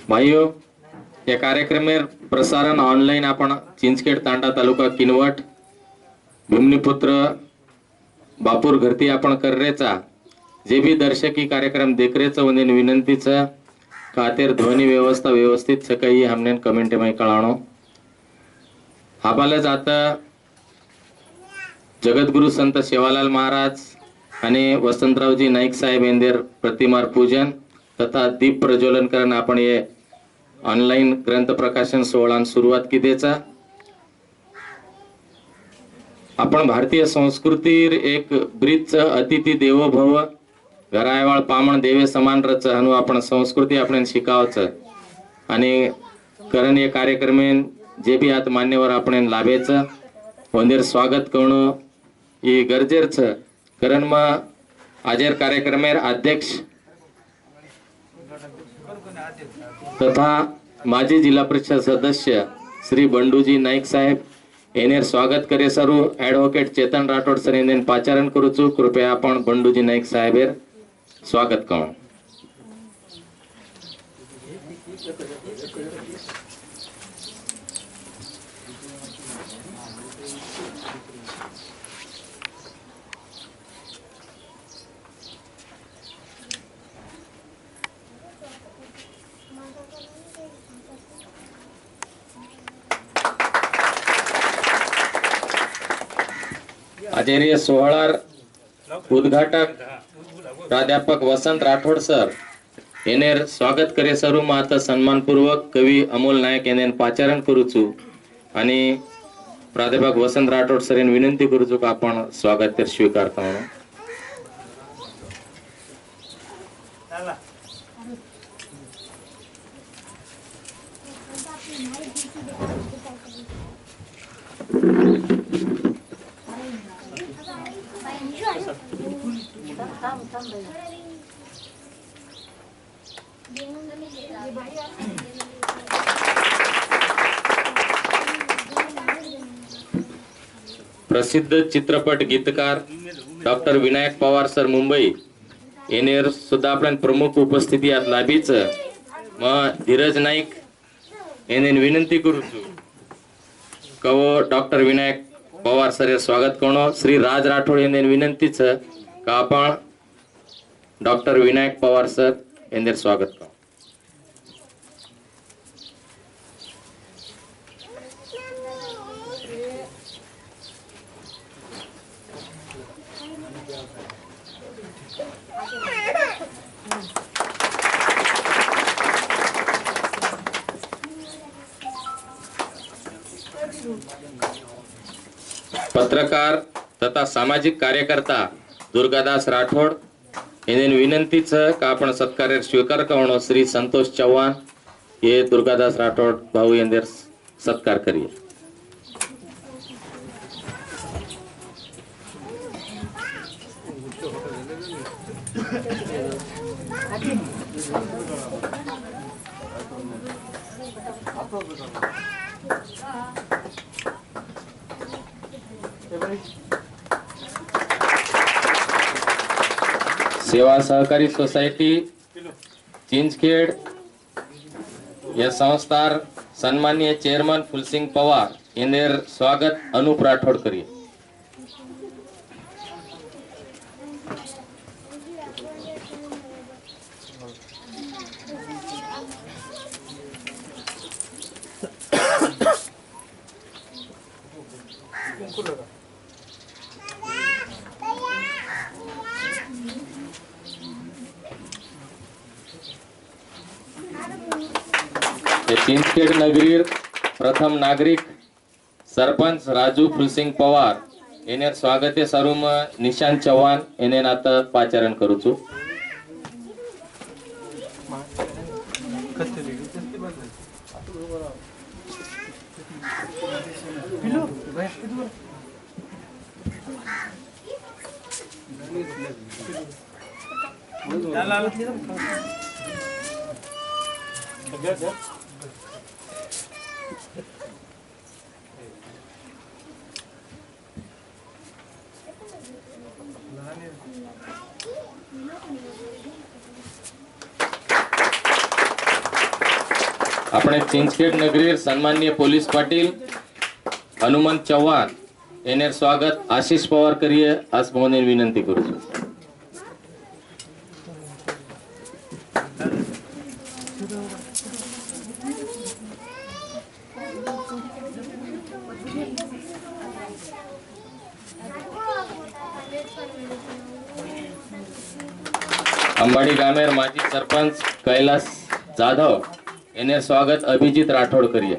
भाइयों, या कार्यक्रम में प्रसारण ऑनलाइन आपण चिंचखेड तांडा तालुका किनवट भूमनीपुत्र बापूर घरती आपण कर्रेचा जे भी दर्शकी कार्यक्रम देखरेच वंदन विनंतीच खातिर ध्वनि व्यवस्था व्यवस्थित सकाळी हमने कमेंट में कळाणो हाबाला जाता जगद्गुरु संत सेवालाल महाराज आणि वसंतरावजी नाईक साहेब यांदेर प्रतिमार पूजन तथा दीप प्रज्वलन करून आपण ये ऑनलाइन ग्रंथ प्रकाशन सोहळ्यान सुरुवात किदेचा आपण भारतीय संस्कृतीर एक ब्रीच अतिथी देवो भव घरायवाळ पामण देवे समान रच हनु आपण संस्कृती आपण शिकावच आणि करण ये कार्यक्रमेन जे भी आत मान्यवर आपण लाभेच वंदेर स्वागत करणं ये गरजेच करण मग आजेर कार्यक्रमेर अध्यक्ष तथा माजी जिल्हा परिषद सदस्य श्री बंडूजी नाईक साहेब येनेर स्वागत करे सरू ॲडव्होकेट चेतन राठोड सर येनेन पाचारण करूचू कृपया आपण बंडूजी नाईक साहेबेर स्वागत करू आचार्य सोहळार उद्घाटक प्राध्यापक वसंत राठोड सर येनेर स्वागत करे सरू मात सन्मानपूर्वक कवी अमोल नायक येनेन पाचारण करूचू आणि प्राध्यापक वसंत राठोड सर येन विनंती करूचू का आपण स्वागत स्वीकारता म्हणून प्रसिद्ध चित्रपट गीतकार डॉक्टर विनायक पवार सर मुंबई येनेर सुद्धा आपण प्रमुख उपस्थिती यात लाभीच मग धीरज नाईक येने विनंती करूचू कवो डॉक्टर विनायक पवार सर स्वागत करणं श्री राज राठोड येने विनंतीच का आपण डॉक्टर विनायक पवार सर येने स्वागत करू पत्रकार तथा सामाजिक कार्यकर्ता दुर्गादास राठोड येने विनंतीच का आपण सत्कार स्वीकार करणं श्री संतोष चव्हाण ये दुर्गादास राठोड भाऊ येने सत्कार करिए सेवा सहकारी सोसायटी चिंचखेड या संस्थार सन्माननीय चेयरमैन फुलसिंग पवार येनेर स्वागत अनूप राठोड करिए चिंचखेड नगरीर प्रथम नागरिक सरपंच राजू फुलसिंग पवार येने स्वागते सरूम निशांत चव्हाण येने आता पाचारण करूचू આપણે चिंचखेड नगरीर सन्माननीय पोलीस पाटील हनुमंत चव्हाण यांचे स्वागत आशिष पवार करिये आज मोहने विनंती करू છું। अंबाडी गामेर माजी सरपंच कैलास जाधव यांचे स्वागत अभिजित राठोड करिये।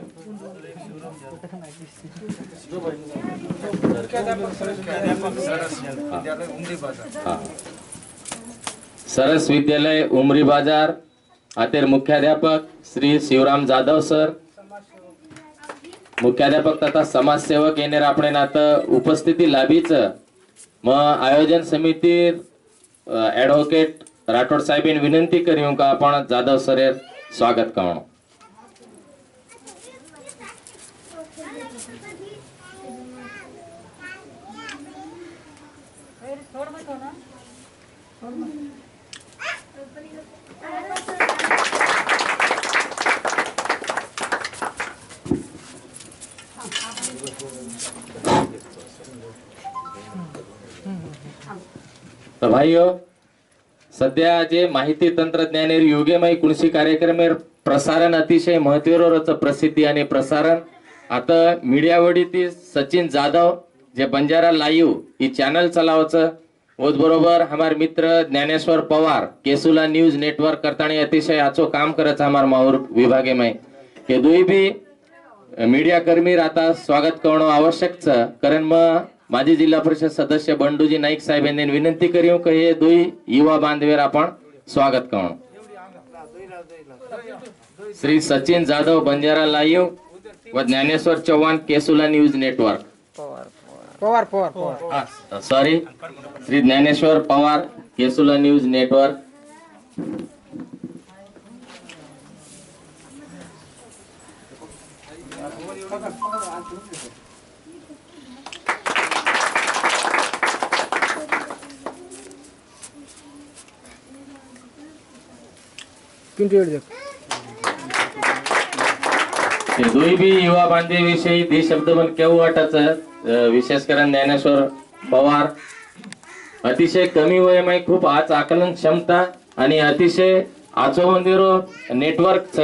सरस विद्यालय उमरी बाजार आतेर मुख्याध्यापक श्री शिवराम जाधव सर, मुख्याध्यापक तथा समाजसेवक येणार आपण नात उपस्थिती लाभीच म आयोजन समिती एडवोकेट राठोड साहेब विनंती करू का आपण जाधव सर स्वागत करणं। तो भाइयों सध्या जे माहिती तंत्रज्ञानेर युगेमय कृषी कार्यक्रमेर प्रसारण अतिशय महत्त्वाचं प्रसिद्धी आणि प्रसारण आता मीडियावरती सचिन जाधव जे बंजारा लाईव्ह ही चॅनल चलावचं ओच बरोबर हमार मित्र ज्ञानेश्वर पवार केसुला न्यूज नेटवर्क करताना अतिशय आचो काम करत हमार माहूर विभागे में हे दोई भी मीडिया कर्मी आता स्वागत करणं आवश्यक छ। कारण मग माजी जिल्हा परिषद सदस्य बंडूजी नाईक साहेब यांनी विनंती करू की हे दोई युवा बांधवेर आपण स्वागत करणं। श्री सचिन जाधव बंजारा लाईव्ह व ज्ञानेश्वर चव्हाण केसुला news network Pawar Pawar Pawar sorry Shri Dnyaneshwar Pawar केसुला न्यूज नेटवर्क। दोई भी युवा बांधे विषयी दी शब्द पण केवू वाटायचं विशेष करून ज्ञानेश्वर पवार अतिशय कमी वयमय खूप आज आकलन क्षमता आणि अतिशय आचो मंदिरो नेटवर्क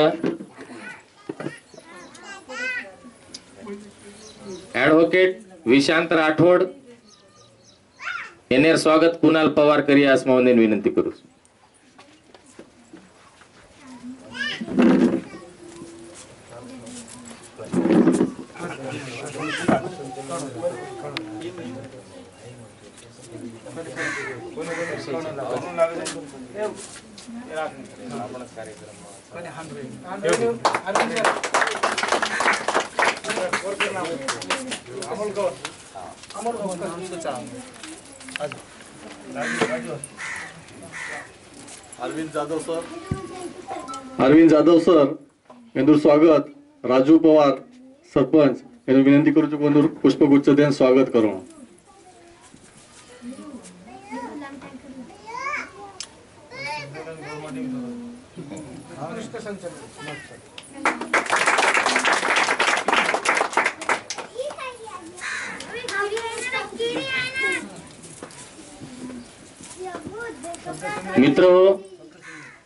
एडवोकेट विशांत राठोड यांचे स्वागत कुणाल पवार करी आज मोहन विनंती करू। अरविंद जाधव सर यांचं स्वागत राजू पवार सरपंच यांनी विनंती करू चुकून पुष्पगुच्छ देऊन स्वागत करू। मित्रो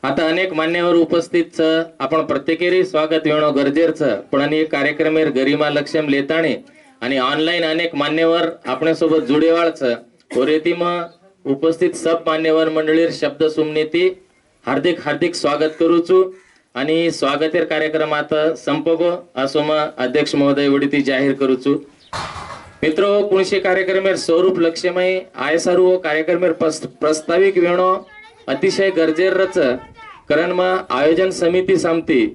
आता अनेक मान्यवर उपस्थित आपण प्रत्येकेरी स्वागत येणं गरजेचं पण एक कार्यक्रमेर गरिमा लक्ष्यम लेताने आणि ऑनलाईन अनेक मान्यवर आपल्या सोबत जुडेवाळचं कोरेतीम उपस्थित सब मान्यवर मंडळीर शब्द सुमनेती हार्दिक हार्दिक स्वागत करूचू आणि स्वागतेर कार्यक्रमात संपगो असो मग अध्यक्ष महोदय वडीती जाहीर करूचू। मित्रो कुणशी कार्यक्रमेर स्वरूप लक्ष्यमय आयसारू कार्यक्रमेर प्रस्ताविक वेणो अतिशय गरजेरच कारण मग आयोजन समिती सामती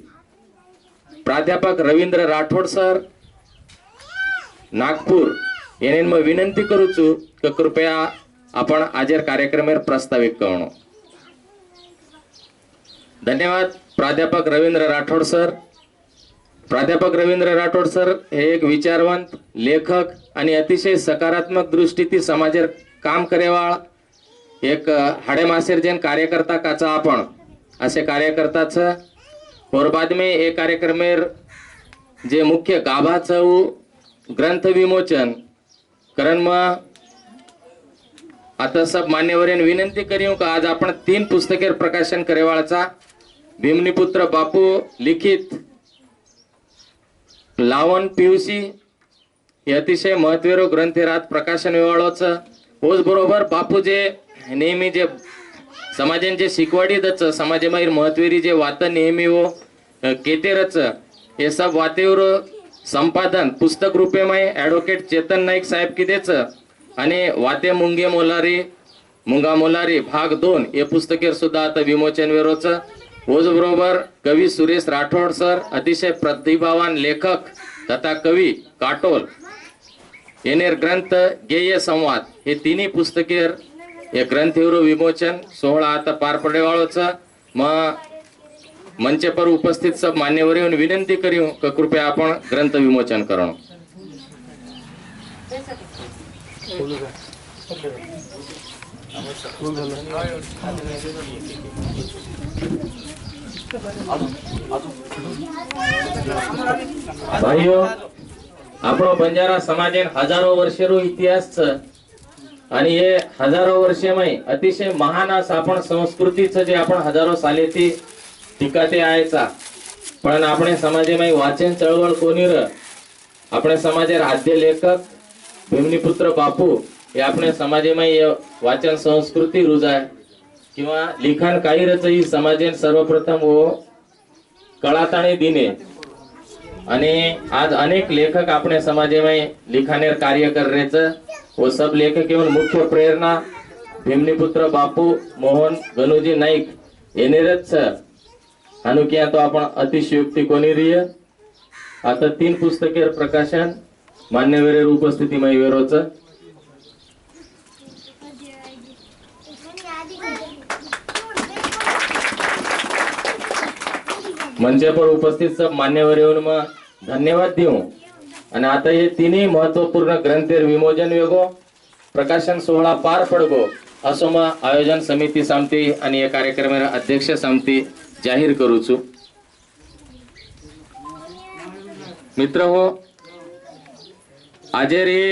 प्राध्यापक रवींद्र राठोड सर नागपूर यांनी मग विनंती करूचू की कृपया आपण आजर कार्यक्रमेर प्रस्ताविक करणं। धन्यवाद प्राध्यापक रवींद्र राठोड सर। प्राध्यापक रवींद्र राठोड सर हे एक विचारवंत लेखक आणि अतिशय सकारात्मक दृष्टीती समाजेर काम करेवाळ एक हाडे मासेर जेन कार्यकर्ता काचा आपण असे कार्यकर्ताच और बाद में ये कार्यक्रमेर जे मुख्य गाभाचं ग्रंथ विमोचन कारण मग आता सब मान्यवरांनी विनंती करू का आज आपण 3 पुस्तकेर प्रकाशन करेवाळाचा भीमनीपुत्र बापू लिखित लावण पीयूसी हे अतिशय महत्त्वपूर्ण ग्रंथेरात प्रकाशन वेवाळोच होच बरोबर बापू जे नेहमी जे समाजांचे शिकवाडीतच समाजामाहीर महत्त्वेरी जे वात नेहमी व केतेरच हे सब वातेवर संपादन पुस्तक रूपे में ॲडव्होकेट चेतन नाईक साहेब किदेच आणि वाते मुंगा मोलारी भाग 2 हे पुस्तकेर सुद्धा आता विमोचन वेरोच होच बरोबर कवी सुरेश राठोड सर अतिशय प्रतिभावान लेखक तथा कवी काटोल येनेर ग्रंथ गेय संवाद हे तिन्ही पुस्तकेर हे ग्रंथेवर विमोचन सोहळा आता पार पडेवाळोच मग मंचे पर उपस्थित सब मान्यवरांनी विनंती करू का कृपया आपण ग्रंथ विमोचन करणं भाईओ આપણો બંજારા સમાજે હજારો વર્ષેનો ઇતિહાસ છે અને એ હજારો વર્ષેમાં અતિશય મહાન આ આપણ સંસ્કૃતિ છે જે આપણ હજારો સાલેથી ટીકાતે આયचा પણ આપણે સમાજમાં વાચન ચળવળ કોની ર આપણે સમાજે આદ્ય લેખક ભીમનીપુત્ર બાપુ એ આપણે સમાજમાં વાચન સંસ્કૃતિ रुजाय किंवा लिखाण काही रच ही समाजेन सर्वप्रथम वो कळाताणे दिने आणि आज अनेक लेखक अपने समाजे में लिखानेर कार्य कर रहे थे वो सब लेखक केवल मुख्य प्रेरणा भीमनीपुत्र बापू मोहन गणूजी नाईक येनेरच अनुकिया तो आपण अतिशयोक्ती कोणी रिय आता 3 पुस्तकेर प्रकाशन मान्यवरेर उपस्थिती में वेरोच मंचे पर उपस्थित सब मान्यवर येऊन मग धन्यवाद देऊ आणि आता हे तिन्ही महत्वपूर्ण ग्रंथेर विमोचन वेगो प्रकाशन सोहळा पार पडगो असो मग आयोजन समिती सामती आणि या कार्यक्रमाला अध्यक्ष सामती जाहीर करूचू मित्र हो आज रे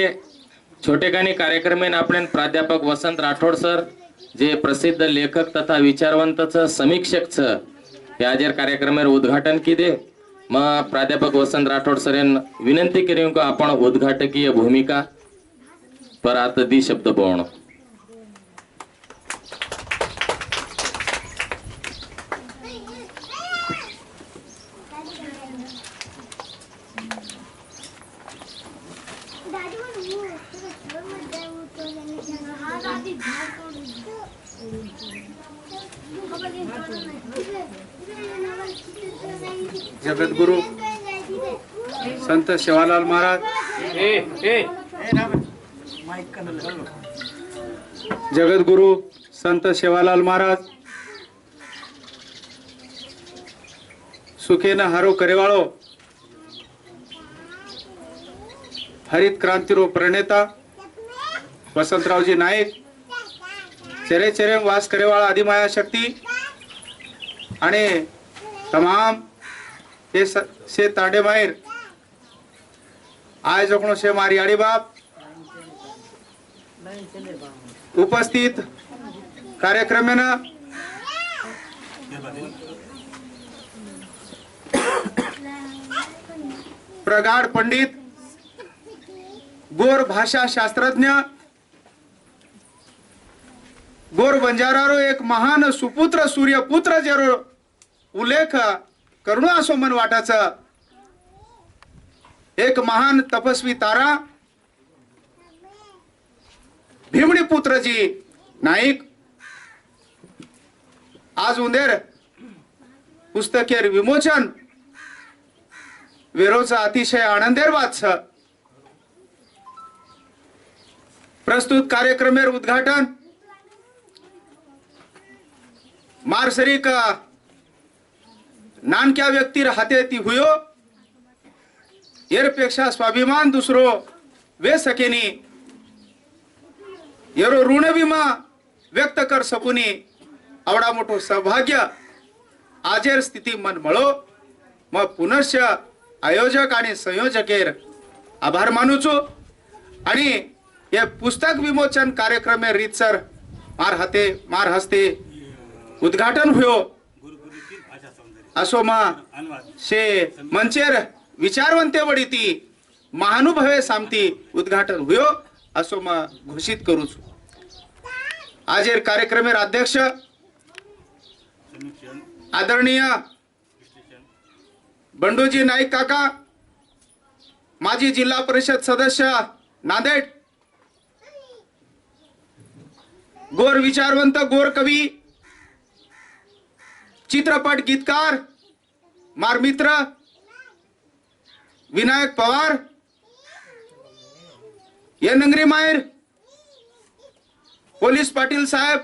छोटेखानी कार्यक्रमेन आपण प्राध्यापक वसंत राठोड सर जे प्रसिद्ध लेखक तथा विचारवंतच समीक्षक छ या आज कार्यक्रमेर उद्घाटन किदे मग प्राध्यापक वसंत राठोड सर विनंती करू का आपण उद्घाटकीय भूमिका पर आता दी शब्द बोलणं जगद्गुरु संत सेवालाल महाराज जगद्गुरु संत सेवालाल महाराज सुखेन हारो करेवाळो हरित क्रांतिरो प्रणेता वसंतरावजी नाईक चेरे चेरे वास करेवाळा आदिमाया शक्ती आणि तमाम से तांडे माहेर आय जोखणो से मारी आड़ी बाप उपस्थित कार्यक्रम में प्रगाढ़ पंडित गोर भाषा शास्त्रज्ञ गोर बंजारारो एक महान सुपुत्र सूर्यपुत्र जेरो उल्लेख करुणा असो मन वाटाचा एक महान तपस्वी तारा भीमनीपुत्रजी नाईक आज उंदेर पुस्तकेर विमोचन वेरोचा अतिशय आनंदेर बात छ प्रस्तुत कार्यक्रमेर उद्घाटन मारसरी का नानक्या व्यक्तीर हाते ती हुयो येरपेक्षा स्वाभिमान दुसरो वे सकेनी येरो ऋण विमा व्यक्त कर सकुनी आवडा मोठो सौभाग्य आजेर स्थिती मन मळो मग पुनश्च आयोजक आणि संयोजकेर आभार मानूचो आणि हे पुस्तक विमोचन कार्यक्रम रीतसर मार हस्ते उद्घाटन हुयो असो मा शे मंचेर विचारवंते वडीती महानुभवे सामती उद्घाटन हुयो असो मा घोषित करूच आजेर कार्यक्रमेर अध्यक्ष आदरणीय बंडूजी नाईक काका माजी जिल्हा परिषद सदस्य नांदेड गोर विचारवंत गोर कवी चित्रपट गीतकार मार मित्र विनायक पवार ये नंगरी मायर पोलीस पाटील साहेब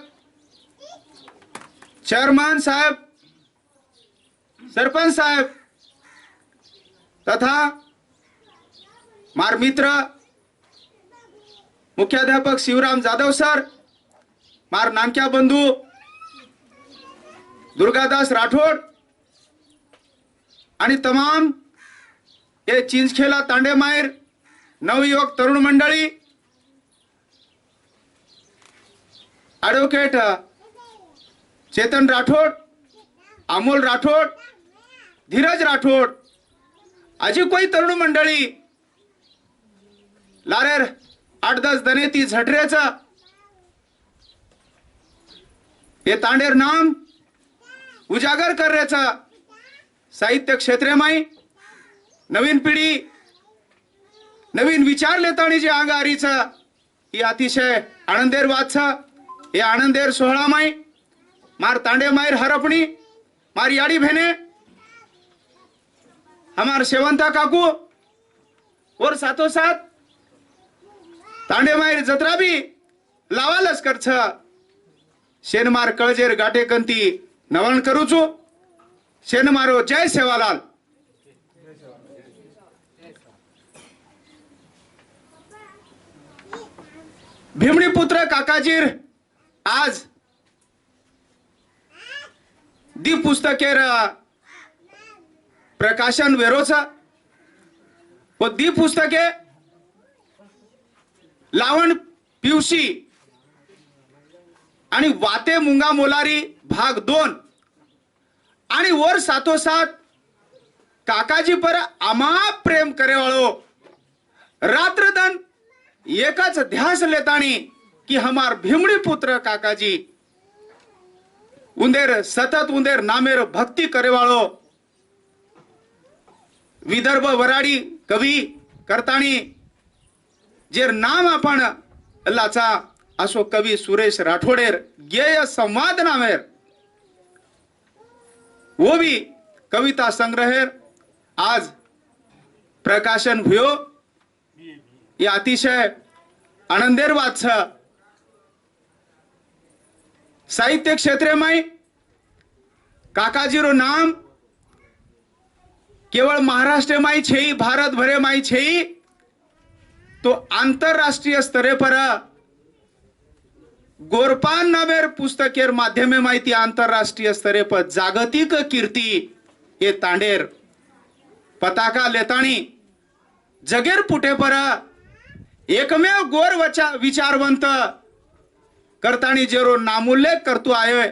चेअरमन साहेब सरपंच साहेब तथा मार मित्र मुख्याध्यापक शिवराम जाधव सर मार नानक्या बंधू दुर्गादास राठोड आणि तमाम ये चिंचखेला तांडे मायर नवयुवक तरुण मंडळी ॲडव्होकेट चेतन राठोड अमोल राठोड धीरज राठोड अजी कोई तरुण मंडळी लारेर 8-10 दनेती झटरेचा हे तांडेर नाम उजागर करण्याचा साहित्य क्षेत्रेमाई नवीन पिढी नवीन विचार लेतानी जे आगारीचा ही अतिशय आनंदेर वाचा हे आनंदेर सोहळामाई मार तांडे मायर हरपणी मार याडी भेने हमार सेवंता काकू और साथो साथ तांडे मायर जत्रा भी लावालच करछ शेनमार कळजेर गाठेकंती नवण करूचो शेनमारो जय सेवालाल भीमणी पुत्र काकाजीर आज दी पुस्तकेर प्रकाशन वेरोचा व दी पुस्तके लावण पिवशी आणि वाते मुंगा मोलारी भाग 2 आणि वर साथोसाथ काकाजी पर अमाप प्रेम करेवाळो रात्रदन एकाच ध्यास लेतानी कि हमार भीमड़ी पुत्र काकाजी उंदेर सतत उंदेर नामेर भक्ति करेवाळो विदर्भ वराडी कवी करतानी जेर नाम आपण अल्लाचा असो कवी सुरेश राठोडेर गेय संवाद नामेर वो भी कविता संग्रहेर आज प्रकाशन हुयो ये अतिशय आनंदेर बात छ साहित्य क्षेत्र में काकाजीरो नाम केवल महाराष्ट्र में छे भारत भरे में छे तो अंतरराष्ट्रीय स्तरे पर गोरपान नामेर पुस्तकेर माध्यमे माहिती अंतरराष्ट्रीय स्तरे पर जागतिक कीर्ती ये तांडेर पताका लेतानी जगेर पुटे पर एकमेव गोर विचारवंत करतानी जेरो नामोल्लेख करतो आहे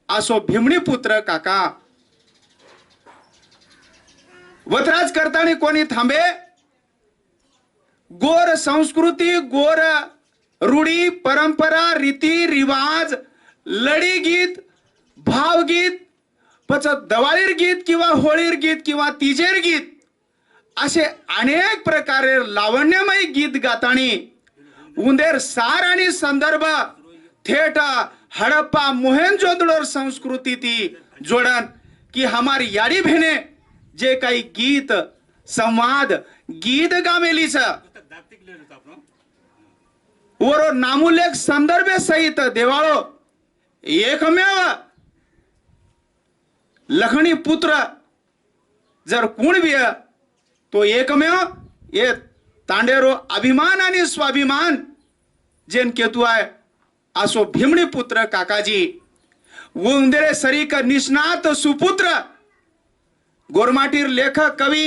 असो भीमणी पुत्र काका वतराज करतानी कोणी थांबे गोर संस्कृती गोर रूढी परंपरा रीती रिवाज लढी गीत भावगीत पचत दवाळीर गीत किंवा होळीर गीत किंवा तिजेर गीत असे अनेक प्रकारे लावण्यमय गीत गातानी उंदेर सार आणि संदर्भ थेट हडप्पा मोहेंजोदडो संस्कृती ती जोडन की हमारी याडी भेने जे काही गीत संवाद गीत गामेलीच ओरो नामुल्लेख संदर्भे सहित देवाळो एकमेव लखणी पुत्र जर कोण बी तो एकमेव ये तांडेरो अभिमान आणि स्वाभिमान जेन केतु आहे असो भीमणी पुत्र काकाजी उंदरे सरीक निष्णात सुपुत्र गोरमाटीर लेखक कवी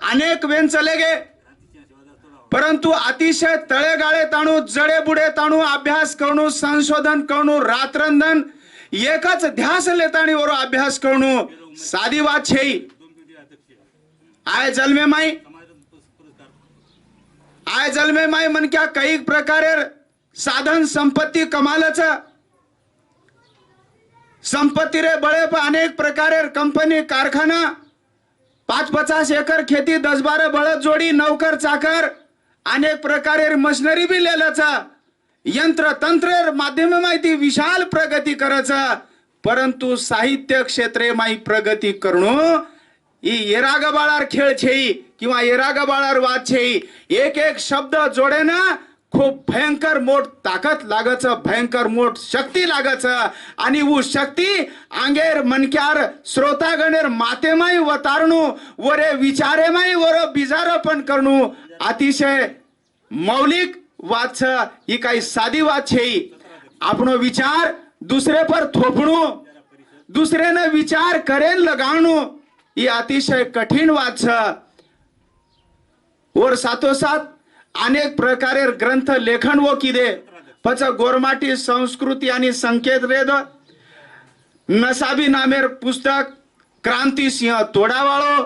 अनेक वेंचले गे, परंतु अतिशय तळेगाळे ताणू जडेबुडे ताणू अभ्यास करणू संशोधन करणू रात्रंदन एकच ध्यास लेताणी वर अभ्यास करणू साधी बात छे आय जन्मे माई मन क्या कई प्रकारे साधन संपत्ती कमालच संपत्ती रे बळे पर अनेक प्रकारे कंपनी कारखाना 5-50 एकर खेती 10-12 बळद जोडी नौकर चाकर अनेक प्रकारे मशिनरी बी लेलच यंत्र तंत्र माध्यम माहिती विशाल प्रगती करच, परंतु साहित्य क्षेत्रे माई प्रगती करणो ही येरागबाळार खेळ छेई किंवा येरागबाळार वाद छेई. एक एक शब्द जोडे ना खूप भयंकर मोठ ताकद लागच, भयंकर मोठ शक्ती लागच आणि वो शक्ती आंगेर मनक्यार श्रोतागणेर मातेमाई वतारणू वरे विचारेमाई वर बिजारपण करणू अतिशय मौलिक वाद छ. ही काही साधी वाद छेई. आपणो विचार दुसरे पर थोपणू दुसरेने विचार करेन लगाणू ही अतिशय कठीण वाद छ. और साथोसाथ अनेक प्रकारे ग्रंथ लेखन वो किदे पच गोरमाटी संस्कृती आणि संकेत वेद नसाबी नामेर पुस्तक क्रांती सिंह तोडावाळो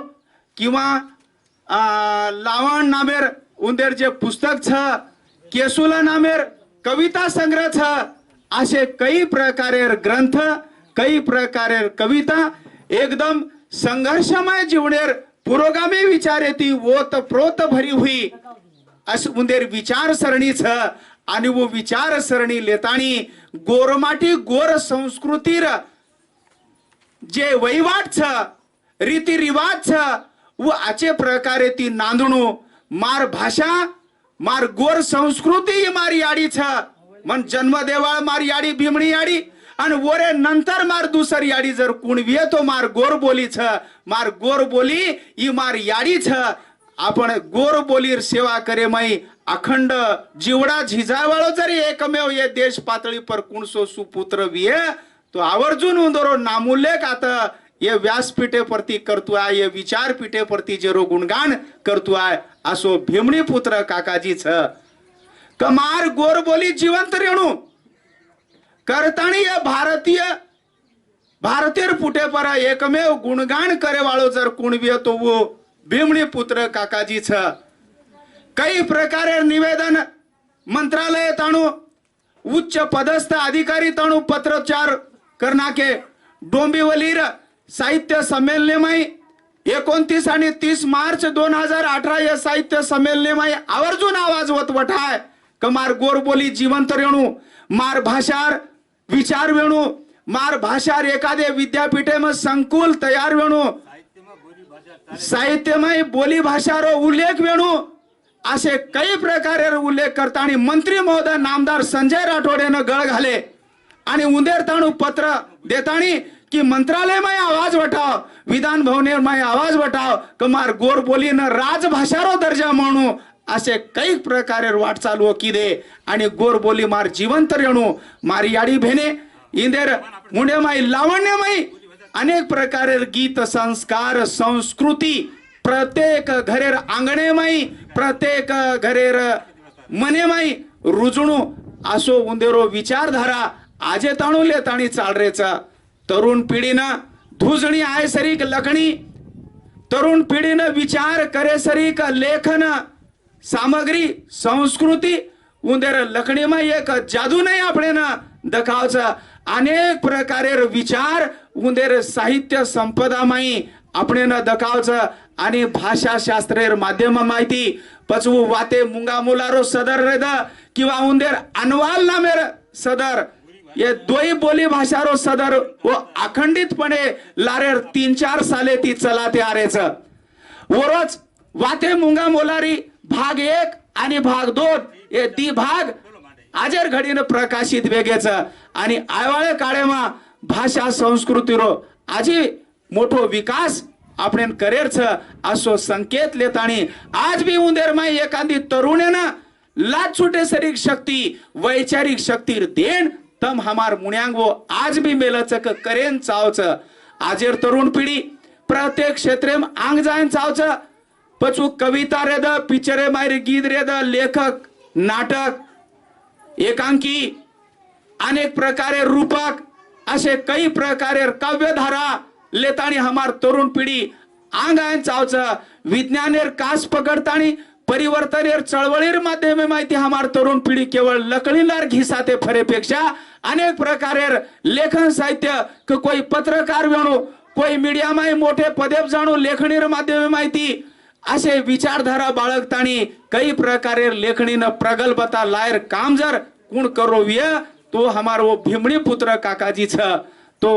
किंवा लावण नामेर उंदेर जे पुस्तक छ केसुला नामेर कविता संग्रह छ असे कई प्रकारे ग्रंथ कई प्रकारे कविता एकदम संघर्षमय जीवनेर पुरोगामी विचार येती ओत प्रोत भरी हुई अस उंदेर विचार सरणी छ आणि वो विचार सरणी लेतानी गोरमाटी गोर संस्कृतीर जे वहिवाट छ रीती रिवाज छ वो आचे प्रकारे ती नांदणू मार भाषा मार गोर संस्कृती मार याडी छ मन जन्म देवाळ मार याडी भीमणी याडी आणि वरे नंतर मार दुसरी याडी जर कुणवी तो मार गोर बोली छ मार गोर बोली ही मार याडी छ. आपण गोर बोलीर सेवा करे माई अखंड जीवडा झिजावाळो जरी एकमेव ये देश पातळी पर कुणसो सुपुत्र विये तो आवर्जून उंदरो नामुल्लेख आता ये व्यासपीठे परती करतो आहे ये विचार पीठे परती जेरो गुणगान करतो आहे असो भीमणी पुत्र काकाजी छ. कमार गोर बोली जिवंत रेणू करताणी भारतीय पुटे पर एकमेव गुणगान करे वाळो जर कुणवी तो वो भीमणी पुत्र काकाजी छ. कई प्रकारे निवेदन मंत्रालय ताणू उच्च पदस्थ अधिकारी ताणू पत्रचार करना के डोंबिवलीर साहित्य संमेलनेमाई 29 आणि 30 मार्च 2018 या साहित्य संमेलनेमाई आवर्जून आवाज वटवटाय कमार गोरबोली जिवंत रेणू मार भाषार विचार वेणू मार भाषार एखादे विद्यापीठे में संकुल तयार वेणू साहित्यमय बोली भाषारो उल्लेख वेणू असे काही प्रकारे उल्लेख करताना मंत्री महोदय नामदार संजय राठोडेनं गळ घाले आणि उंदेर ताणू पत्र देतानी की मंत्रालयमय आवाज वठाव विधान भवनेमय आवाज वठाव कमार गोर बोलीनं राजभाषारो दर्जा म्हणू असे काही प्रकारे वाटचाल किदे आणि गोर बोली मार जिवंत रेणू मार याडी भेने इंदेर मुंडेमाई लावण्यमय अनेक प्रकारे गीत संस्कार संस्कृती प्रत्येक घरेर आंगणेमाई प्रत्येक घरेर मनेमाई रुजणू असो उंदेरो विचारधारा आजे ताणूले ताणी चालरेचा तरुण पिढीनं धुजणी आहे सरीक लखणी तरुण पिढीनं विचार करे सरीक लेखन सामग्री संस्कृती उंदेर लखणीमाई एक जादू नाही आपण दखावचा अनेक प्रकारे विचार उंदेर साहित्य संपदा माई आपण दखावचं आणि भाषा शास्त्रेर माध्यम माहिती पचवू वाते मुंगा मुलारो सदर रेद किंवा उंदेर अनवाल नामेर सदर ये दोई बोली भाषारो सदर व अखंडितपणे लारेर 3-4 साले ती चलाते आरेच वरोच वाते मुंगा मोलारी भाग 1 आणि भाग 2 हे ती भाग आजर घडीनं प्रकाशित वेगेच आणि आयवाळे काळेमा भाषा संस्कृतीरो आजी मोठो विकास आपण करेर छ असो संकेत लेतानी आज भी उंदेर माई एखादी तरुणेनं लाच छुटे शरीर शक्ती वैचारिक शक्ती देण तम हमार मुण्यांग वो आज भी मेलच करेन चावच आजेर तरुण पिढी प्रत्येक क्षेत्रे में आंग जायन चावच पचू कविता रेद पिक्चरे मायरे गीत रेद लेखक नाटक एकांकी अनेक प्रकारे रूपक असे कई प्रकारे काव्यधारा लेतानी हमार तरुण पिढी आंग आयन चावच विज्ञानेर कास पकडतानी परिवर्तनेर चळवळीर माध्यमे माहिती हमार तरुण पिढी केवळ लकळीलार घिसाते फरेपेक्षा अनेक प्रकारे लेखन साहित्य कोई पत्रकार वेणू कोई मीडिया माय मोठे पदेप जाणू लेखणीर माध्यमे माहिती असे विचारधारा बाळगतानी कई प्रकारे लेखणीनं प्रगल्भता लायर काम जर कोण करोव्य तो हमार वो भीमणी पुत्र काकाजीच तो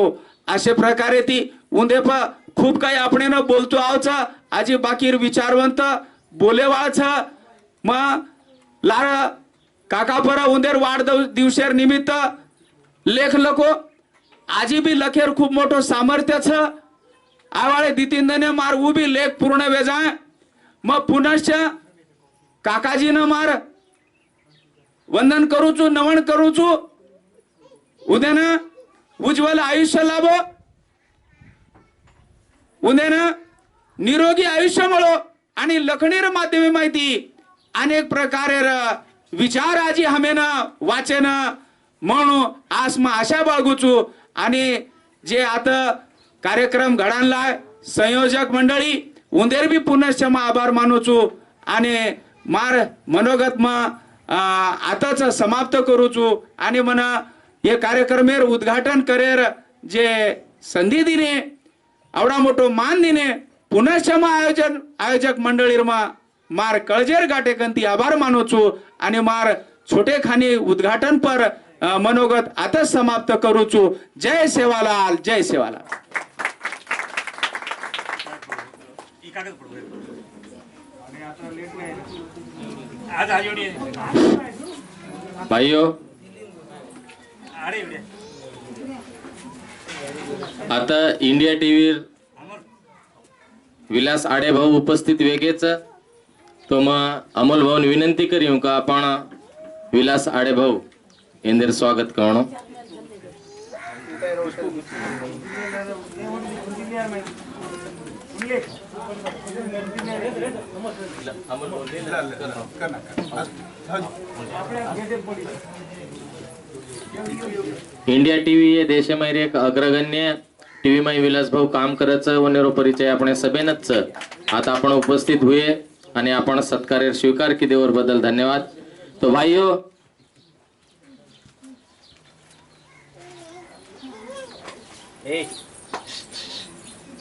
असे प्रकारे ती उंदेप खूप काही आपण बोलतो आवच आजी बाकीर विचारवंत बोलेवाळच मग लार काका पर उंदेर वाढ दिवसेर निमित्त लेख लको आजी बी लखेर खूप मोठं सामर्थ्यच आवाळे दितिंदने मार उभी लेख पूर्ण वेजाय मग पुनश्च काकाजीनं मार वंदन करूचू नमन करूचू उद्यानं उज्ज्वल आयुष्य लाभो उद्यानं निरोगी आयुष्य मिळो आणि लखणीर माध्यमे माहिती अनेक प्रकारे विचार आजी हमेन वाचन म्हणू आसमा आशा बाळगूचू आणि जे आता कार्यक्रम घडानलाय संयोजक मंडळी उंदेर बी पुनश्च आभार मानूचू आणि मार मनोगत आताच समाप्त करूचू आणि मना हे कार्यक्रमेर उद्घाटन करेर जे संधी दिने आवडा मोठो मान दिने पुनश्च आयोजक मंडळीर मार कळजेर गाठेकंती आभार मानूचू आणि मार छोटे खानी उद्घाटन पर मनोगत आताच समाप्त करूचू जय सेवालाल जय सेवालाल भाइयों आता इंडिया टीव्हीर विलास आडे भाऊ उपस्थित वेगेच तो मग अमोल भाऊ विनंती करू का आपण विलास आडे भाऊ इंदर स्वागत करणं इंडिया टीव्ही हे देशामध्ये एक अग्रगण्य टीव्ही माई विलास भाऊ काम करायचं वनेरो परिचय आपण सभेनच आता आपण उपस्थित हुए आणि आपण सत्कार्य स्वीकार की देवर बदल धन्यवाद तो भाइयों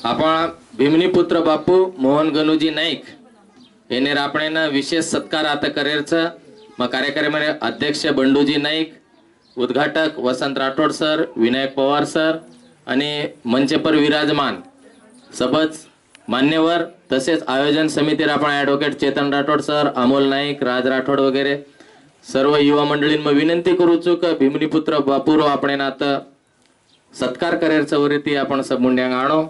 आपण भीमनी पुत्र बापू मोहन गणूजी नाईक येणे आपण विशेष सत्कार आता करेरचं मग कार्यक्रमाचे अध्यक्ष बंडूजी नाईक उद्घाटक वसंत राठोड सर विनायक पवार सर आणि मंचपर विराजमान सबच मान्यवर तसेच आयोजन समितीवर आपण ॲडव्होकेट चेतन राठोड सर अमोल नाईक राज राठोड वगैरे सर्व युवा मंडळींना विनंती करूचो का भीमनी पुत्र बापूरो आपण आता सत्कार करेरचं वरती आपण सब मुंड्यांग आणो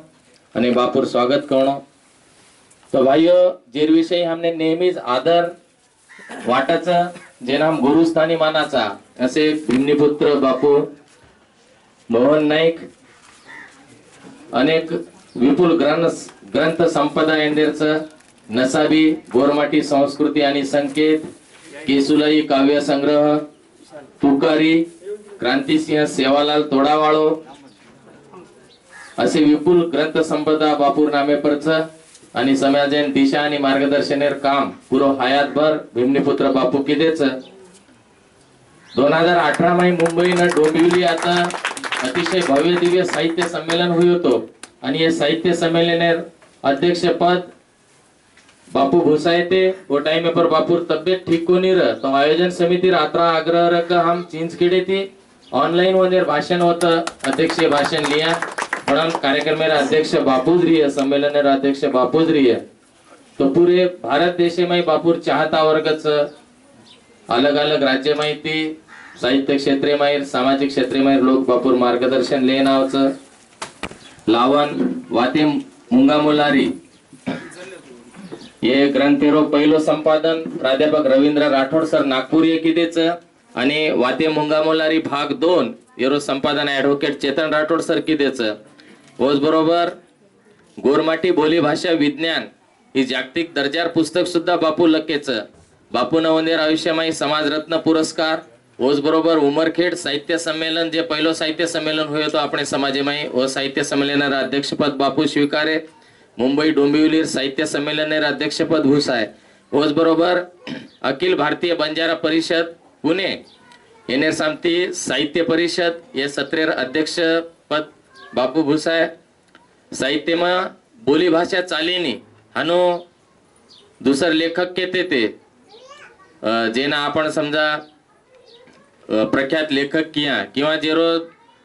आणि बापूर स्वागत करणं तो भाइयों जे विषयी हमने नेहमीच आदर वाटाचा जे नाम गुरुस्थानी मानाचा असे भीमनीपुत्र बापू मोहन नाईक अनेक विपुल ग्रंथ संपदा एंडेरचं नसाबी गोरमाटी संस्कृती आणि संकेत केसुलाई काव्य संग्रह तुकारी क्रांतिसिंह सेवालाल तोडावाळो असे विपुल ग्रंथ संपदा बापूर नामेपरच आणि समाजन दिशा आणि मार्गदर्शनेर काम पुरो हयातभर भीमनीपुत्र बापू किदेच 2018 मध्ये मुंबईनं डोंबिवली आता अतिशय भव्य दिव्य साहित्य संमेलन हुई होतो आणि हे साहित्य संमेलनेर अध्यक्ष पद बापू भूसायते वो टाइम पर बापूर तबियत ठीक को नहीं रह तो आयोजन समिति रात्रा आग्रह रख हम चिंचखेड़े थी ऑनलाइन वनेर भाषण होता अध्यक्ष भाषण लिया पण कार्यक्रम में अध्यक्ष बापूज रही है सम्मेलन अध्यक्ष बापूज रही है तो पूरे भारत देश में बापूर चाहता वर्गच अलग अलग राज्य माहिती साहित्य क्षेत्रे में सामाजिक क्षेत्रे में लोक बापूर मार्गदर्शन लेनावच लावण वाते मुंगा मुलारी ये ग्रंथेरो पहिलो संपादन प्राध्यापक रवींद्र राठोड सर नागपूर ये किदेच आणि वाते मुंगा मुलारी भाग 2 एरो संपादन ऍडव्होकेट चेतन राठोड सर किदेचं होच बरोबर गोरमाटी बोली भाषा विज्ञान ही जागतिक दर्जार पुस्तक सुद्धा बापू लक्केचं बापू नवंदेर आयुष्यमाई समाजरत्न पुरस्कार होच बरोबर उमरखेड साहित्य संमेलन जे पहिलो साहित्य संमेलन होय तो आपण समाजेमाई व साहित्य संमेलनार अध्यक्षपद बापू स्वीकारे मुंबई डोंबिवलीर साहित्य संमेलनेर अध्यक्षपद भूसाय होच बरोबर अखिल भारतीय बंजारा परिषद पुणे येनेर सामती साहित्य परिषद ये सत्रेर अध्यक्ष पद बापू भूसाय साहित्यમાં बोली भाषा चालीनी हानो दुसर लेखक केते ते जेना आपण समजा प्रख्यात लेखक किंवा जेरो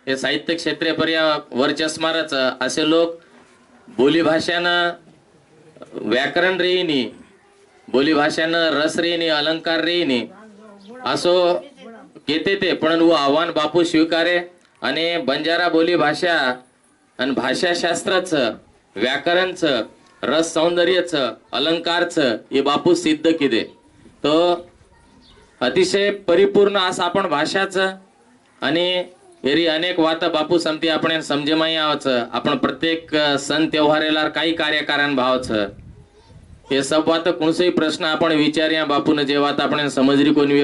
हे साहित्य क्षेत्रे पर्या वर्चस्मारच असे लोक बोली भाषानं व्याकरण रेईनी बोली भाषानं रस रेईनी अलंकार रेईनी असो केते ते पण वो आव्हान बापू स्वीकारे आणि बंजारा बोली भाषा आणि भाषाशास्त्राचं व्याकरणचं रस सौंदर्याचं अलंकारचं हे बापू सिद्ध केले तो अतिशय परिपूर्ण असं आपण भाषाचं आणि एरी अनेक वात बापू समती आपण समजेमाई आवाचं आपण प्रत्येक सण त्योहारेला काही कार्यकारण भावचं हे सब वात कोणसंही प्रश्न आपण विचार्या बापून जे वात आपण समजरी कोणी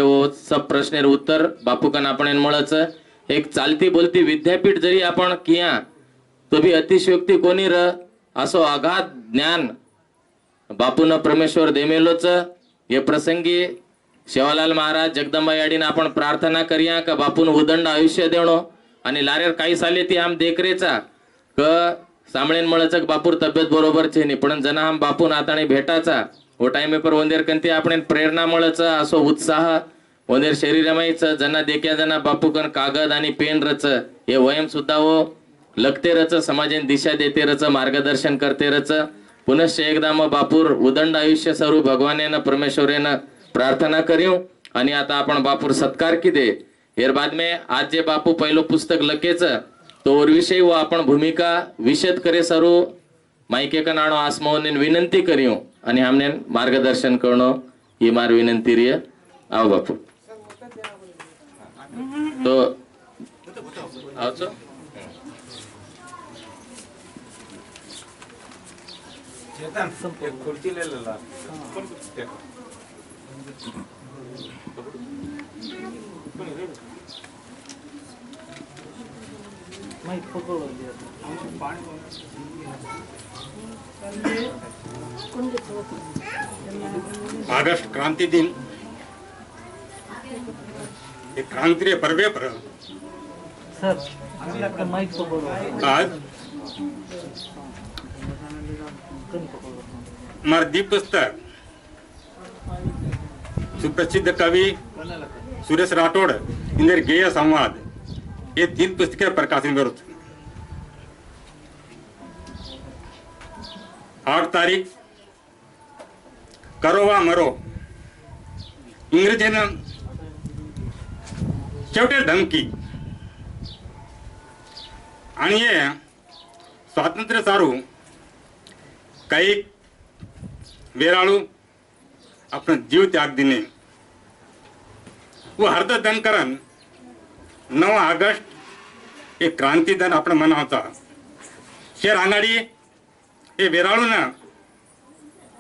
सब प्रश्नेर उत्तर बापूकन आपण मळच एक चालती बोलती विद्यापीठ जरी आपण किया तो भी अतिशयोक्ती कोणी र असो अगाध ज्ञान बापून परमेश्वर देमेलोच हे प्रसंगी शेवालाल महाराज जगदंबा याडीनं आपण प्रार्थना करूया का बापून उदंड आयुष्य देणो आणि लारेर काही साले ती आम देखरेचा क सामळेन मळचक बापूर तब्येत बरोबर छे नी पण जना आम बापून आताने भेटाचा वो टाइम पर वंदेर कंती आपण प्रेरणा मळच असो उत्साह वंदेर शरीरमाईच जना देख्या जना बापूकन कागद आणि पेन रच हे वयम सुद्धा वो लगते रच समाजेन दिशा देते रच मार्गदर्शन करते रच पुनश्च एकदा मग बापूर उदंड आयुष्य सरू भगवानेनं परमेश्वरेनं प्रार्थना करू आणि आता आपण बापूर सत्कार किदे हेर बाद में आज जे बापू पहिलो पुस्तक लकेच तो और विषय वो आपण भूमिका विशद करे सरू माइके का नाणो आसमावने विनंती करियो आणि हमने मार्गदर्शन करणो ही मार विनंती रिय आओ बापू तो आवचो एक खुर्ची ले ला अगस्त क्रांति दिन एक क्रांति पर्वे पर आज हमारे दीप पुस्तक सुप्रसिद्ध कवि सुरेश राठौड़ इंदर गेय संवाद ये 3 पुस्तकें प्रकाशन करो 8 तारीख करो वा मरो इंग्रजीनं शेवटे धमकी आणि हे स्वातंत्र्य सारू काही वेराळू आपण जीव त्याग दिने वो हरद दनकरन 9 ऑगस्ट एक क्रांती दिन आपण मनावता शेर आंगाडी हे वेराळू ना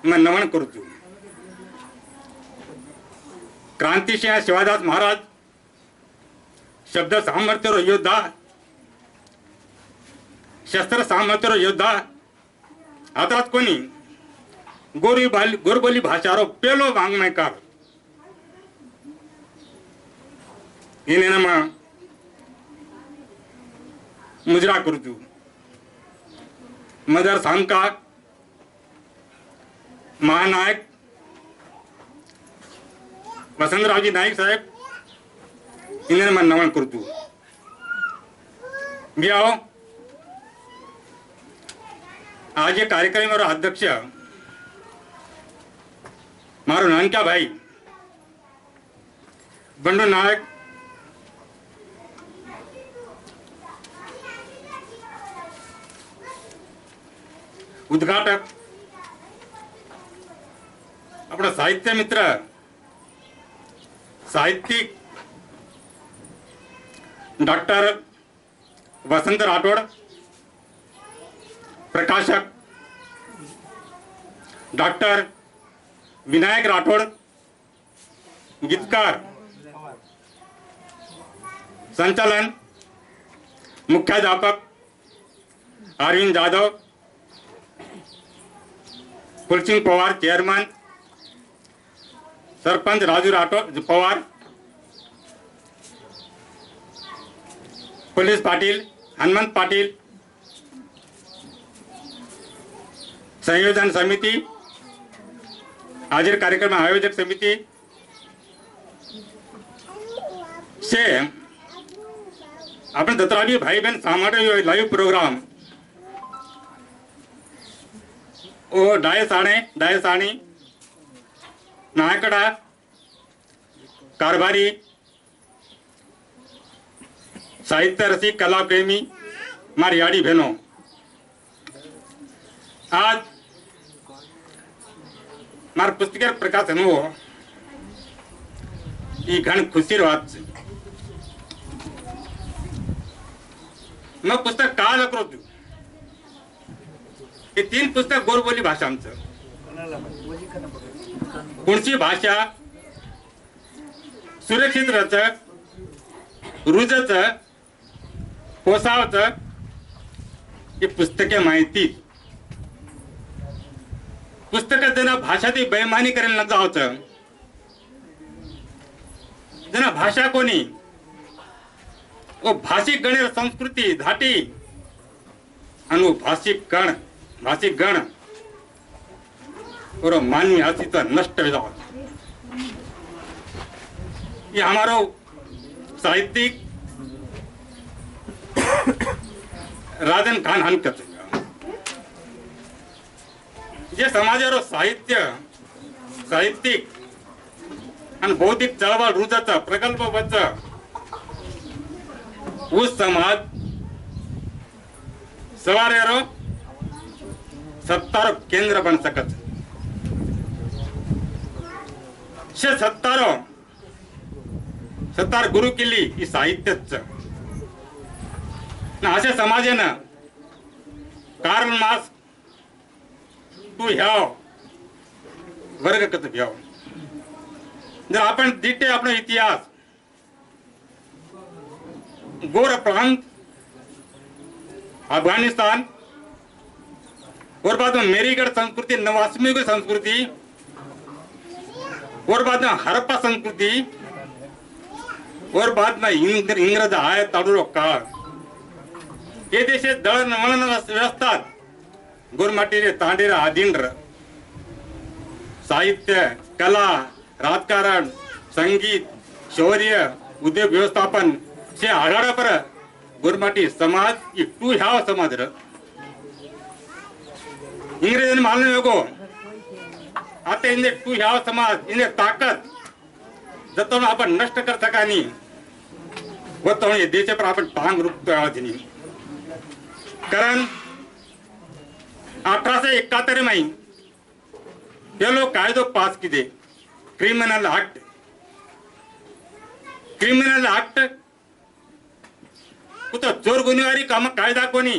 मैं नमन करतो क्रांतिसिंह शिवादास महाराज शब्द सामर्थ्य योद्धा शस्त्र सामर्थ्य योद्धा आता कोणी गोरबोली भाषारो पेलो वाङ्मयकार इन्हें मुजरा करतू मदर सामका महानायक वसंतरावजी नाईक साहेब इन्हें मैं नमन करतू मी आओ आज ये कार्यक्रम और अध्यक्ष मारो नानका भाई बंडू नायक उद्घाटक अपना साहित्य मित्र साहित्यिक डॉक्टर वसंत राठोड, प्रकाशक डॉक्टर विनायक राठोड, गीतकार, संचालन मुख्याध्यापक अरविंद जाधव, फुलसिंग पवार चेअरमन, सरपंच राजू राठोड पवार, पोलीस पाटील हनुमंत पाटील, संयोजन समिती, हाजिर कार्यक्रम आयोजक समिती से आपण 17 भाई बहन सामाटे लाइव प्रोग्राम ओ डायसाणी नायकडा कारभारी साहित्य रसिक कला प्रेमी मारी याडी बहनों, आज मार पुस्तकेर प्रकाशन हो ई घण खुशी बात छे। मैं पुस्तक का लकरो तू हे 3 पुस्तक गोरबोली भाषा आमचं कोणची भाषा सुरक्षित रचक रुजच पोसावच ही पुस्तके माहिती पुस्तक जना भाषा ती बेमानी करेल न जावच जना भाषा कोणी ओ भाषिक गणेर संस्कृती धाटी अनु भाषिक गण और मानवी अस्तित्व नष्ट हो जाओ। ये हमारो साहित्यिक राजन खान हनकत जे समाजारो साहित्यिक आणि बौद्धिक चळवळ रुजाचा प्रकल्प बच्चा उस समाज सवारेरो सत्तारो केंद्र बन सकत शे सत्तार गुरु केली ही साहित्यच ना अशा समाजानं कार्ल मार्क्स तू ह्याव वर्ग कत घ्याव जर आपण दिटे आपला इतिहास गोर प्रांत अफगानिस्तान और बाद में मेरीगढ़ संस्कृति नवासमी संस्कृति और बाद में हरप्पा संस्कृति और बाद में इंग्रज आय ताडूरो काळ हे देशे दळणवळण व्यवस्था गोरमाटीरे तांडेर आदिंड्र साहित्य कला राजकारण संगीत शौर्य उद्योग व्यवस्थापन से आघाड़ा पर गोरमाटी समाज टू ह्याव समाज र इंग्रजन मालूम होगो आता इंदे टू ह्याव समाज इंदे ताकत जतो आपण नष्ट कर सकानी होतो ये देश पर आपण टांग रुकतो आधीनी कारण 1871 में पेलो कायदो पास किदे क्रिमिनल एक्ट कुछ चोर गुन्हेगारी काम कायदा कोनी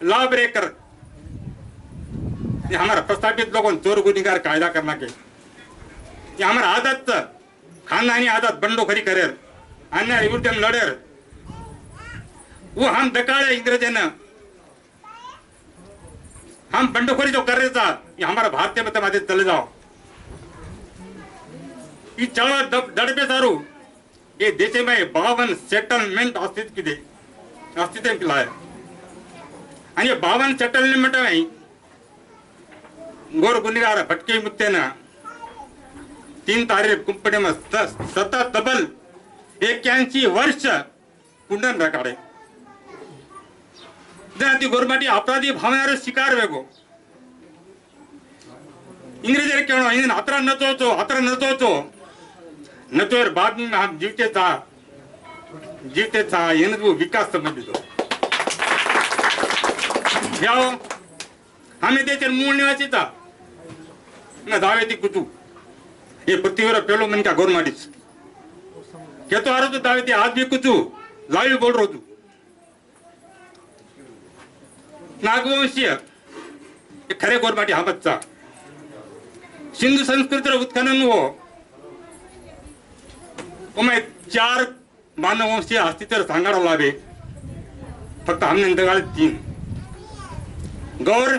लॉ ब्रेकर ये हमारा प्रस्तावित लोगों चोर गुन्हेगार कायदा करना के ये हमारा आदत खानदानी आदत बंडोखरी करेर अन्याय विरुद्ध लड़ेर वो हम दकाड़े इंग्रजन हम बंडखोरी जो कर रहे था ये हमारा भारतीय मत माते चले जाओ ये चढ़ा दड़पे सारू ये देश में 52 सेटलमेंट अस्तित्व के लाए आणि 52 सेटलमेंट में गोर गुन्हेगार भटके मुक्ते ना 3 तारीख कुंपणे में सतत डबल 81 वर्ष कुंडन रकाडे ती गोरमाटी अपराधी भावना शिकार वेगो इंग्रजी केवळ इन अत्र नचोचो नचोर बाद में हम जीवते था एनदु विकास समझितो याओ हमें देशर मूळ निवासी था न दावे ती कुतू ये पृथ्वीवर पेलो मन का गोरमाटीच कहतो आ रहा तो दावे ते आज भी कुछ लाइव बोल रहा तू नागवंशीय हे खरे गोरमाटी हा बच्चा सिंधू संस्कृतीचं उत्खनन हो मग 4 मानववंशीय अस्तित्व सांगायला लावे फक्त हमने दगाल 3 गौर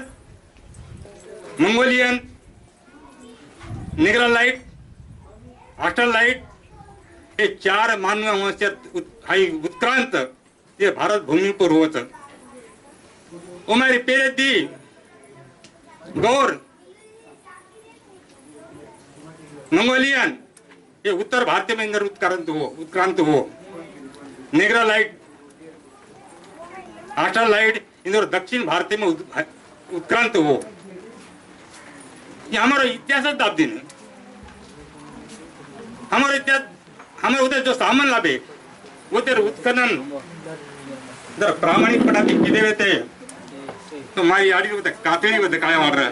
मंगोलियन निग्रालाइट ऑस्ट्रलाइट हे 4 मानववंशीय उत्क्रांत ते भारत भूमी पर होत उमारी पेरे दी गौर मंगोलियन ये उत्तर भारतीय में अंदर उत्क्रांत हो नेग्रालाइट ऑस्ट्रलाइट इंदर दक्षिण भारतीय में उत्क्रांत हो ये हमारा इतिहास दाब दिन हमारे इतिहास हमारे उधर जो सामान लाभे वो तेरे उत्खनन जर प्रामाणिकपणा किती थे तो मारी आड़ी होते कातेरी होते काय वाढ रहा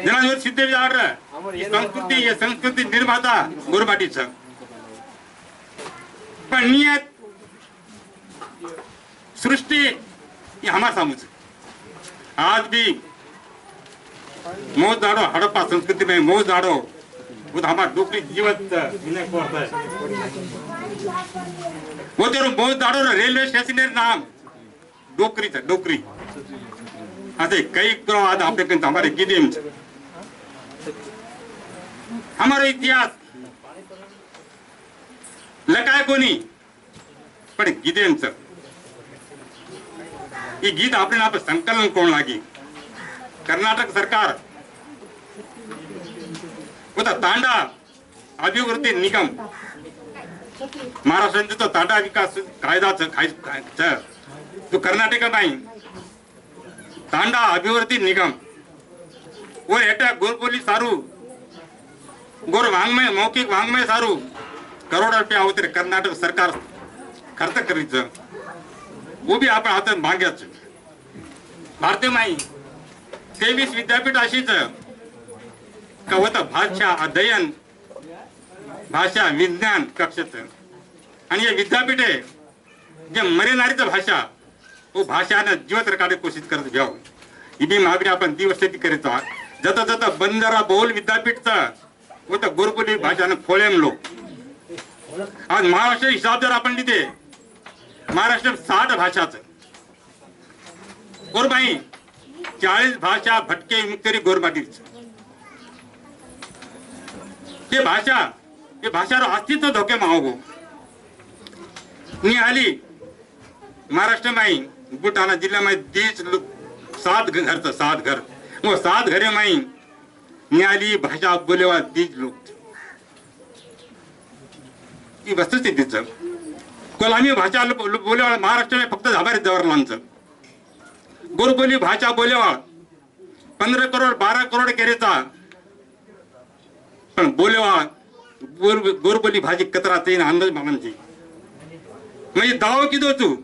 जना जो सिद्ध भी आड़ रहा ये संस्कृति निर्माता गोरमाटीचं पण नियत सृष्टि ये हमारा सामूच आज भी मौज दाड़ो हड़प्पा संस्कृति में मौज दाड़ो वो हमारा डोकरी जीवत वो तेरो मौज दाड़ो रेलवे स्टेशन नाम डोकरी था डोकरी असे काही आज आपले हमारे गिदेम हमारा इतिहास लकाय कोणी पण गिदेमच ये गीत आपल्याला आपण संकलन कोण लागी कर्नाटक सरकार होता तांडा अभिवृद्धी निगम महाराष्ट्राचा तो तांडा विकास कायदा तो कर्नाटक नाही तांडा अभिवृद्धी निगम और एटा गोरबोली सारू गोर वांग्मय मौखिक वांग्मय सारू करोड़ रुपया होते कर्नाटक सरकार खर्च करीच वो भी आपण हातात माग्याच भारतीय माई 23 विद्यापीठ अशीच का होतं भाषा अध्ययन भाषा विज्ञान कक्षाच आणि हे विद्यापीठ आहे जे मरेनारीचं भाषा वो भाषानं जीवत रकाडे कोशिश करत घ्याव ही बी मागणी आपण ती वर्षी करीत आहोत जत जत बंजारा बहुल विद्यापीठचा होतं गोरबोली भाषानं खोळेम लोक आज महाराष्ट्र हिसाब जर आपण लिहिते महाराष्ट्र 60 भाषाच गोरबाई 40 भाषा भटके मुक्तरी गोरबाटीच ये भाषारो अस्तित्व धोके मागो निहाली महाराष्ट्र में बुटाना जिला में 7 घर वो 7 घरे में निहाली भाषा बोलेवा 30 लोग ही वस्तुस्थितीच कोलामी भाषा बोलेवा महाराष्ट्र में फक्त झाबारी जवाहरलालचं गोरबोली भाषा बोलेवा 15 करोड 12 करोड केरेचा पण बोलेवा गोरबोली भाजी कतराची अंदाज मागांची म्हणजे दावा किदो तू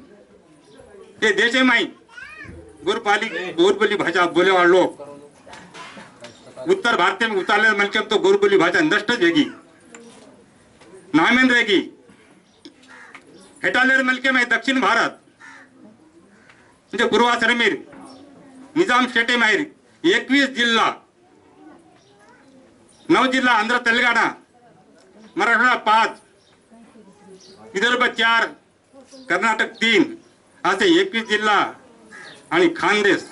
ते देशे माई गोरबोली भाषा बोलेवा लोग उत्तर भारतीय में उतारले म्हणजे तो गोरबोली भाषा नष्टच वेगी नामेन रहेगी हेटालेर मलके में दक्षिण भारत म्हणजे पूर्वासर मीर निजाम शेटे माहिर 21 जिल्हा 9 जिल्हा आंध्र तेलंगणा मराठवाडा 5 विदर्भ 4 कर्नाटक 3 असे 21 जिल्हा आणि खानदेश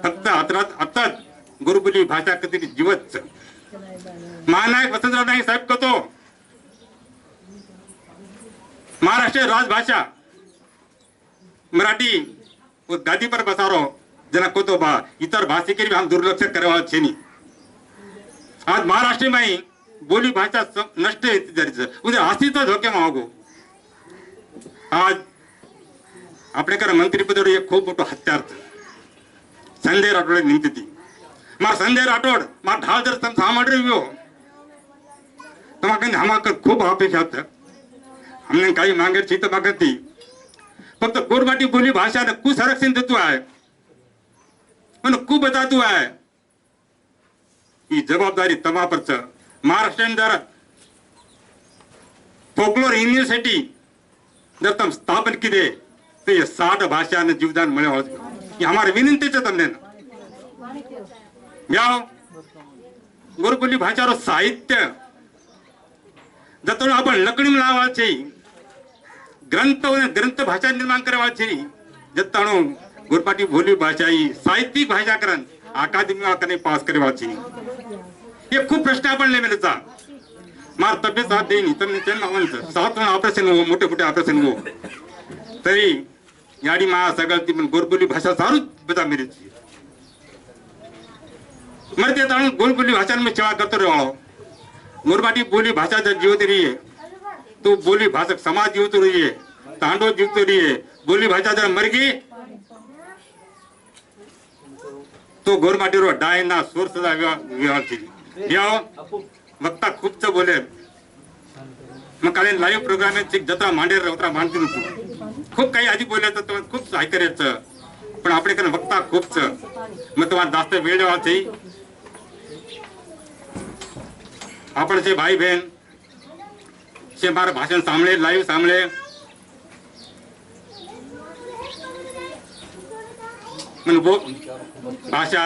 फक्त आताच गोरबोली भाषा कधी जीवत महानायक वसंतराव नाईक साहेब कतो महाराष्ट्र राजभाषा मराठी वो गादी पर बसारो जना कोतो बा इतर भाषे के हम दुर्लक्ष करे वाला छेनी आज महाराष्ट्र में बोली भाषा नष्ट उद्या अस्तित्व धोके मागो आज आपले कर मंत्रीपदावर एक खूप मोठं हत्यार संजय राठोड निमती मार संजय राठोड मार ढाल जर सामाड रिव्यो तुम्हाला हमाक खूप अपेक्षा होत हमने काही मागे चित मागती फक्त गोरमाटी बोली भाषा ने कु संरक्षण देतो आहे पण कु बतातो आहे ही जबाबदारी तमा परच महाराष्ट्र जर फोकलोर यूनिवर्सिटी जब तुम स्थापन किए तो ये 60 भाषा ने जीवदान मिले ये हमारे विनंती है तुमने गोरबोली भाषा साहित्य जतों आपण लकड़ी में लावा छे ग्रंथ ग्रंथ भाषा निर्माण करवा छे जतों गोरपाटी बोली भाषा साहित्यिक भाषाकरण अकादमी कने पास करवा छे ये खूप प्रश्न आपण ले मिलता मार तब्येत साथ देनी तुमने चल मावंत सात ऑपरेशन हो मोठे मोठे ऑपरेशन हो तरी याडी मा सगळती पण गोरबोली भाषा सारू बता मेरी मरते ताणू गोरबोली भाषा में सेवा करते रहो गोरबाटी बोली भाषा जब जीवती रही है तो बोली भाषक समाज जीवत रही है तांडो जीवत रही है बोली भाषा जब मर गई तो गोरबाटी रो डाय ना सोर सदा व्यवहार थी वक्ता खूप बोले मग काल लाईव्ह प्रोग्राम जत्रा मांडे उतरा मांडती नको खूप काही आधी बोलले तर खूप ऐकायचं पण आपल्याकडे वक्ता खूपच मग तुम्हाला जास्त वेळ द्यावाची आपण से भाई बहन से मारा भाषण सांभळे लाईव्ह सांभळे भाषा